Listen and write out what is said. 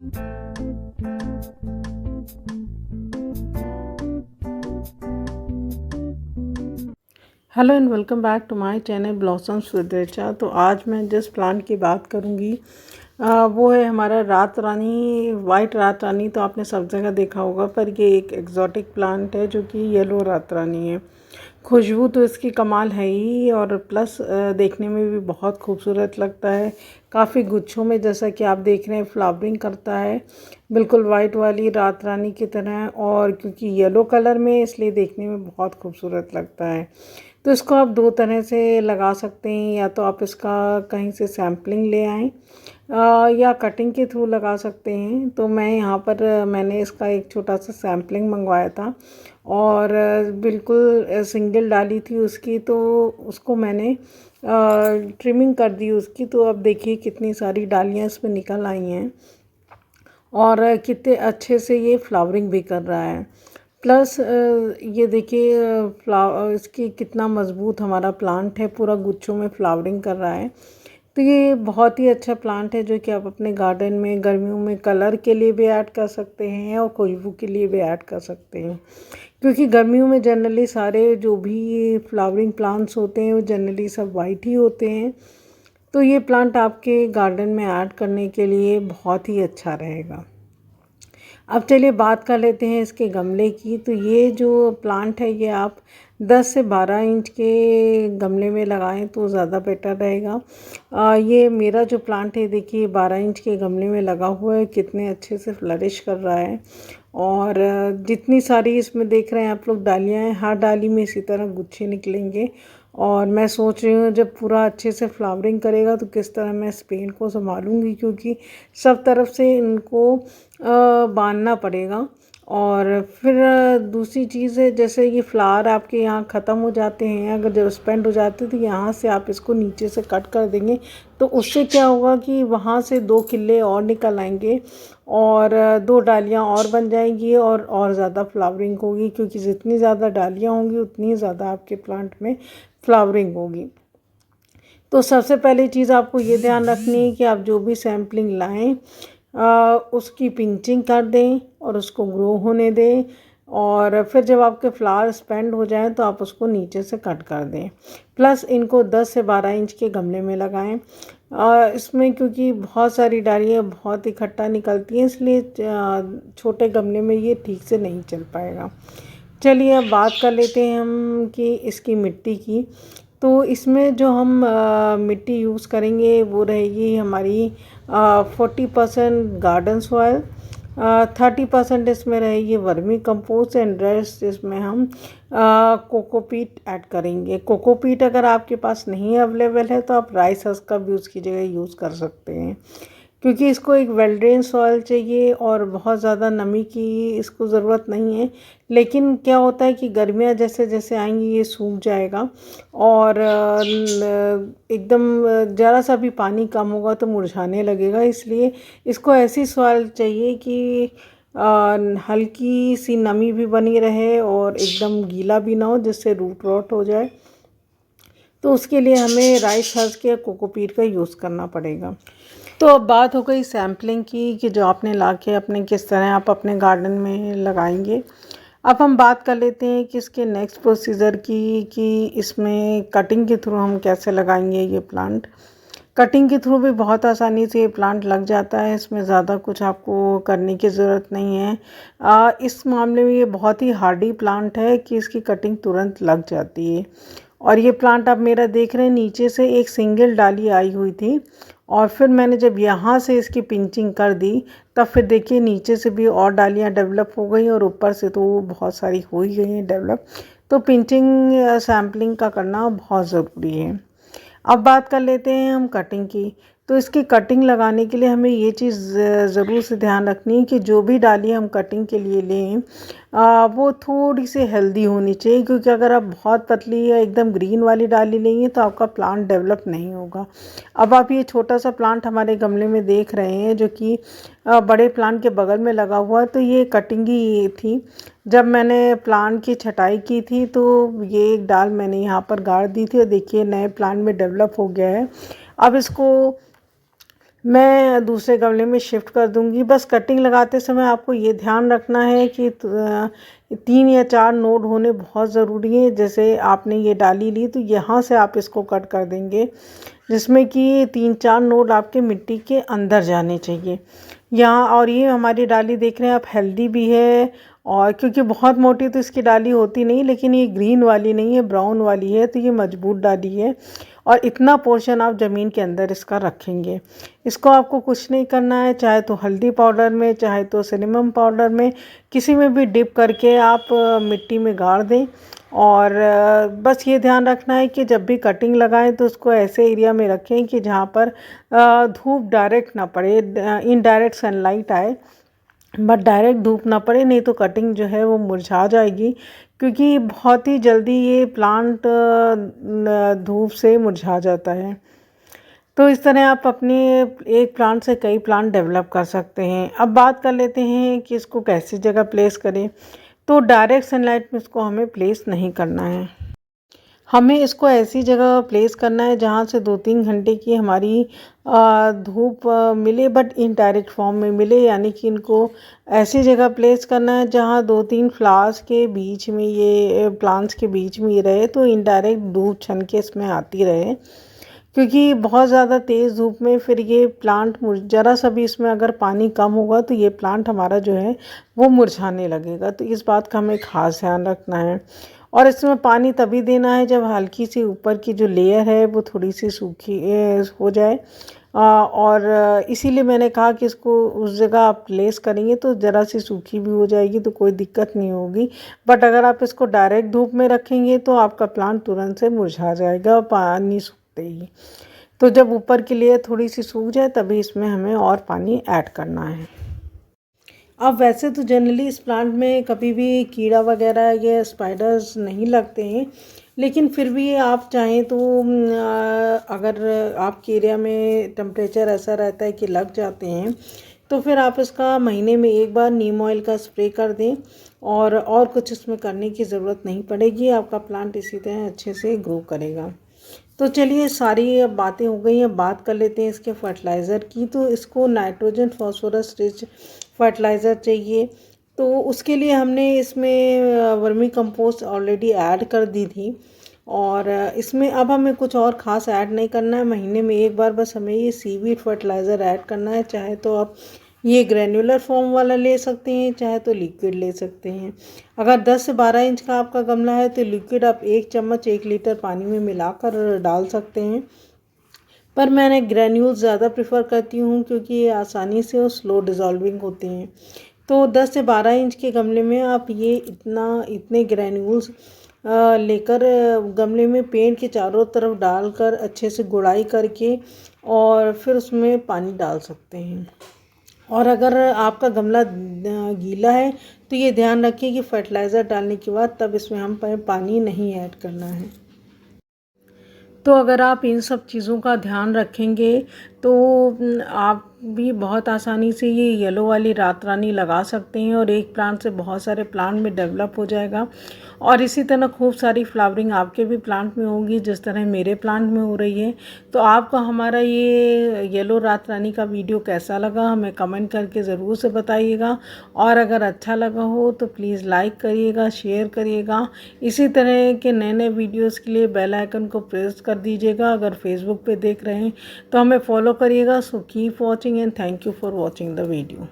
Hello and welcome back to my channel Blossoms with Richa. तो आज मैं जिस प्लांट की बात करूंगी वो है हमारा रात रानी, वाइट रात रानी। तो आपने सब जगह देखा होगा, पर ये एक एक्जॉटिक प्लांट है जो कि येलो रात रानी है। खुशबू तो इसकी कमाल है ही, और प्लस देखने में भी बहुत खूबसूरत लगता है। काफ़ी गुच्छों में, जैसा कि आप देख रहे हैं, फ्लावरिंग करता है बिल्कुल वाइट वाली रात रानी की तरह। और क्योंकि येलो कलर में, इसलिए देखने में बहुत खूबसूरत लगता है। तो इसको आप दो तरह से लगा सकते हैं, या तो आप इसका कहीं से सैम्पलिंग ले आएँ या कटिंग के थ्रू लगा सकते हैं। तो मैं यहाँ पर मैंने इसका एक छोटा सा सैम्पलिंग मंगवाया था, और बिल्कुल सिंगल डाली थी उसकी, तो उसको मैंने ट्रिमिंग कर दी उसकी। तो अब देखिए कितनी सारी डालियाँ इसमें निकल आई हैं, और कितने अच्छे से ये फ्लावरिंग भी कर रहा है। प्लस ये देखिए इसकी कितना मज़बूत हमारा प्लांट है, पूरा गुच्छों में फ्लावरिंग कर रहा है। तो ये बहुत ही अच्छा प्लांट है, जो कि आप अपने गार्डन में गर्मियों में कलर के लिए भी ऐड कर सकते हैं और खुशबू के लिए भी ऐड कर सकते हैं। क्योंकि गर्मियों में जनरली सारे जो भी फ्लावरिंग प्लांट्स होते हैं वो जनरली सब वाइट ही होते हैं। तो ये प्लांट आपके गार्डन में ऐड करने के लिए बहुत ही अच्छा रहेगा। अब चलिए बात कर लेते हैं इसके गमले की। तो ये जो प्लांट है, ये आप 10 से 12 इंच के गमले में लगाएं तो ज़्यादा बेटर रहेगा। ये मेरा जो प्लांट है, देखिए 12 इंच के गमले में लगा हुआ है, कितने अच्छे से फ्लरिश कर रहा है। और जितनी सारी इसमें देख रहे हैं आप लोग डालियाँ हैं, हर डाली में इसी तरह गुच्छे निकलेंगे। और मैं सोच रही हूँ जब पूरा अच्छे से फ्लावरिंग करेगा तो किस तरह मैं इस पेड़ को संभालूंगी, क्योंकि सब तरफ से इनको बांधना पड़ेगा। और फिर दूसरी चीज़ है, जैसे ये फ्लावर आपके यहाँ ख़त्म हो जाते हैं, अगर जब स्पेंड हो जाते हैं, तो यहाँ से आप इसको नीचे से कट कर देंगे। तो उससे क्या होगा कि वहाँ से 2 किले और निकल आएंगे, और 2 डालियाँ और बन जाएंगी, और ज़्यादा फ्लावरिंग होगी। क्योंकि जितनी ज़्यादा डालियाँ होंगी उतनी ज़्यादा आपके प्लांट में फ्लावरिंग होगी। तो सबसे पहली चीज़ आपको ये ध्यान रखनी है कि आप जो भी सैम्पलिंग लाएं उसकी पिंचिंग कर दें और उसको ग्रो होने दें। और फिर जब आपके फ्लावर स्पेंड हो जाएं तो आप उसको नीचे से कट कर दें। प्लस इनको 10 से 12 इंच के गमले में लगाएं। इसमें क्योंकि बहुत सारी डालियाँ बहुत इकट्ठा निकलती हैं, इसलिए छोटे गमले में ये ठीक से नहीं चल पाएगा। चलिए अब बात कर लेते हैं हम कि इसकी मिट्टी की। तो इसमें जो हम मिट्टी यूज़ करेंगे वो रहेगी हमारी 40% गार्डन सॉइल, 30% इसमें रहेगी वर्मी कंपोस्ट, एंड रेस्ट इसमें हम कोकोपीट ऐड करेंगे। कोकोपीट अगर आपके पास नहीं अवेलेबल है तो आप राइस हस्क का भी उसकी जगह यूज़ कर सकते हैं, क्योंकि इसको एक वेल ड्रेन सॉइल चाहिए और बहुत ज़्यादा नमी की इसको ज़रूरत नहीं है। लेकिन क्या होता है कि गर्मियाँ जैसे जैसे आएंगी ये सूख जाएगा, और एकदम ज़रा सा भी पानी कम होगा तो मुरझाने लगेगा। इसलिए इसको ऐसी सॉइल चाहिए कि हल्की सी नमी भी बनी रहे और एकदम गीला भी ना हो, जिससे रूट रॉट हो जाए। तो उसके लिए हमें राइस हस्क या कोकोपीट का यूज़ करना पड़ेगा। तो अब बात हो गई सैम्पलिंग की, कि जो आपने लाके अपने किस तरह आप अपने गार्डन में लगाएंगे। अब हम बात कर लेते हैं कि इसके नेक्स्ट प्रोसीजर की, कि इसमें कटिंग के थ्रू हम कैसे लगाएंगे ये प्लांट। कटिंग के थ्रू भी बहुत आसानी से ये प्लांट लग जाता है, इसमें ज़्यादा कुछ आपको करने की ज़रूरत नहीं है। इस मामले में ये बहुत ही हार्डी प्लांट है कि इसकी कटिंग तुरंत लग जाती है। और ये प्लांट आप मेरा देख रहे हैं, नीचे से एक सिंगल डाली आई हुई थी, और फिर मैंने जब यहाँ से इसकी पिंचिंग कर दी, तब फिर देखिए नीचे से भी और डालियाँ डेवलप हो गई, और ऊपर से तो बहुत सारी हो ही गई हैं डेवलप। तो पिंचिंग सैम्पलिंग का करना बहुत ज़रूरी है। अब बात कर लेते हैं हम कटिंग की। तो इसकी कटिंग लगाने के लिए हमें ये चीज़ ज़रूर से ध्यान रखनी है कि जो भी डाली हम कटिंग के लिए लें वो थोड़ी सी हेल्दी होनी चाहिए, क्योंकि अगर आप बहुत पतली या एकदम ग्रीन वाली डाली लेंगे तो आपका प्लांट डेवलप नहीं होगा। अब आप ये छोटा सा प्लांट हमारे गमले में देख रहे हैं, जो कि बड़े प्लांट के बगल में लगा हुआ है, तो ये कटिंग ही थी। जब मैंने प्लांट की छटाई की थी तो ये एक डाल मैंने यहाँ पर गाड़ दी थी, और देखिए नए प्लांट में डेवलप हो गया है। अब इसको मैं दूसरे गमले में शिफ्ट कर दूंगी। बस कटिंग लगाते समय आपको ये ध्यान रखना है कि 3 या 4 नोड होने बहुत ज़रूरी है। जैसे आपने ये डाली ली तो यहाँ से आप इसको कट कर देंगे, जिसमें कि 3-4 नोड आपके मिट्टी के अंदर जाने चाहिए यहाँ। और ये हमारी डाली देख रहे हैं आप, हेल्दी भी है, और क्योंकि बहुत मोटी तो इसकी डाली होती नहीं, लेकिन ये ग्रीन वाली नहीं है, ब्राउन वाली है, तो ये मजबूत डाली है। और इतना पोर्शन आप ज़मीन के अंदर इसका रखेंगे। इसको आपको कुछ नहीं करना है, चाहे तो हल्दी पाउडर में, चाहे तो सिनेमम पाउडर में, किसी में भी डिप करके आप मिट्टी में गाड़ दें। और बस ये ध्यान रखना है कि जब भी कटिंग लगाएं तो उसको ऐसे एरिया में रखें कि जहाँ पर धूप डायरेक्ट ना पड़े, इनडायरेक्ट सनलाइट आए, बट डायरेक्ट धूप ना पड़े, नहीं तो कटिंग जो है वो मुरझा जाएगी, क्योंकि बहुत ही जल्दी ये प्लांट धूप से मुरझा जाता है। तो इस तरह आप अपने एक प्लांट से कई प्लांट डेवलप कर सकते हैं। अब बात कर लेते हैं कि इसको कैसी जगह प्लेस करें। तो डायरेक्ट सनलाइट में इसको हमें प्लेस नहीं करना है। हमें इसको ऐसी जगह प्लेस करना है जहाँ से 2-3 घंटे की हमारी धूप मिले, बट इनडायरेक्ट फॉर्म में मिले। यानी कि इनको ऐसी जगह प्लेस करना है जहाँ 2-3 फ्लावर्स के बीच में, ये प्लांट्स के बीच में ये रहे, तो इनडायरेक्ट धूप छन के इसमें आती रहे। क्योंकि बहुत ज़्यादा तेज़ धूप में फिर ये प्लांट ज़रा सा भी इसमें अगर पानी कम होगा तो ये प्लांट हमारा जो है वो मुरझाने लगेगा। तो इस बात का हमें ख़ास ध्यान रखना है। और इसमें पानी तभी देना है जब हल्की सी ऊपर की जो लेयर है वो थोड़ी सी सूखी हो जाए। और इसीलिए मैंने कहा कि इसको उस जगह आप प्लेस करेंगे तो ज़रा सी सूखी भी हो जाएगी तो कोई दिक्कत नहीं होगी। बट अगर आप इसको डायरेक्ट धूप में रखेंगे तो आपका प्लांट तुरंत से मुरझा जाएगा पानी सूखते ही। तो जब ऊपर की लेयर थोड़ी सी सूख जाए तभी इसमें हमें और पानी ऐड करना है। अब वैसे तो जनरली इस प्लांट में कभी भी कीड़ा वगैरह या स्पाइडर्स नहीं लगते हैं, लेकिन फिर भी आप चाहें तो अगर आपके एरिया में टेम्परेचर ऐसा रहता है कि लग जाते हैं, तो फिर आप इसका महीने में एक बार नीम ऑयल का स्प्रे कर दें, और कुछ इसमें करने की ज़रूरत नहीं पड़ेगी। आपका प्लांट इसी तरह अच्छे से ग्रो करेगा। तो चलिए, सारी अब बातें हो गई हैं, बात कर लेते हैं इसके फर्टिलाइज़र की। तो इसको नाइट्रोजन फॉस्फोरस रिच फर्टिलाइज़र चाहिए। तो उसके लिए हमने इसमें वर्मी कंपोस्ट ऑलरेडी ऐड कर दी थी, और इसमें अब हमें कुछ और ख़ास ऐड नहीं करना है। महीने में एक बार बस हमें ये सीवीड फर्टिलाइज़र ऐड करना है। चाहे तो आप ये ग्रैन्युलर फॉर्म वाला ले सकते हैं, चाहे तो लिक्विड ले सकते हैं। अगर 10 से 12 इंच का आपका गमला है तो लिक्विड आप 1 चम्मच 1 लीटर पानी में मिलाकर डाल सकते हैं। पर मैंने ग्रैन्यूल्स ज़्यादा प्रेफर करती हूँ, क्योंकि ये आसानी से और स्लो डिज़ोल्विंग होते हैं। तो 10 से 12 इंच के गमले में आप ये इतने ग्रैन्यूल्स लेकर गमले में पेड़ के चारों तरफ डालकर अच्छे से गुड़ाई करके और फिर उसमें पानी डाल सकते हैं। और अगर आपका गमला गीला है तो ये ध्यान रखिए कि फर्टिलाइज़र डालने के बाद तब इसमें हम पानी नहीं ऐड करना है। तो अगर आप इन सब चीज़ों का ध्यान रखेंगे तो आप भी बहुत आसानी से ये येलो वाली रात रानी लगा सकते हैं, और एक प्लांट से बहुत सारे प्लांट में डेवलप हो जाएगा। और इसी तरह खूब सारी फ्लावरिंग आपके भी प्लांट में होगी, जिस तरह मेरे प्लांट में हो रही है। तो आपको हमारा ये येलो रात रानी का वीडियो कैसा लगा हमें कमेंट करके ज़रूर से बताइएगा। और अगर अच्छा लगा हो तो प्लीज़ लाइक करिएगा, शेयर करिएगा। इसी तरह के नए नए वीडियोज़ के लिए बेल आइकन को प्रेस कर दीजिएगा। अगर फेसबुक पे देख रहे हैं तो हमें फॉलो करिएगा। So keep watching and thank you for watching the video.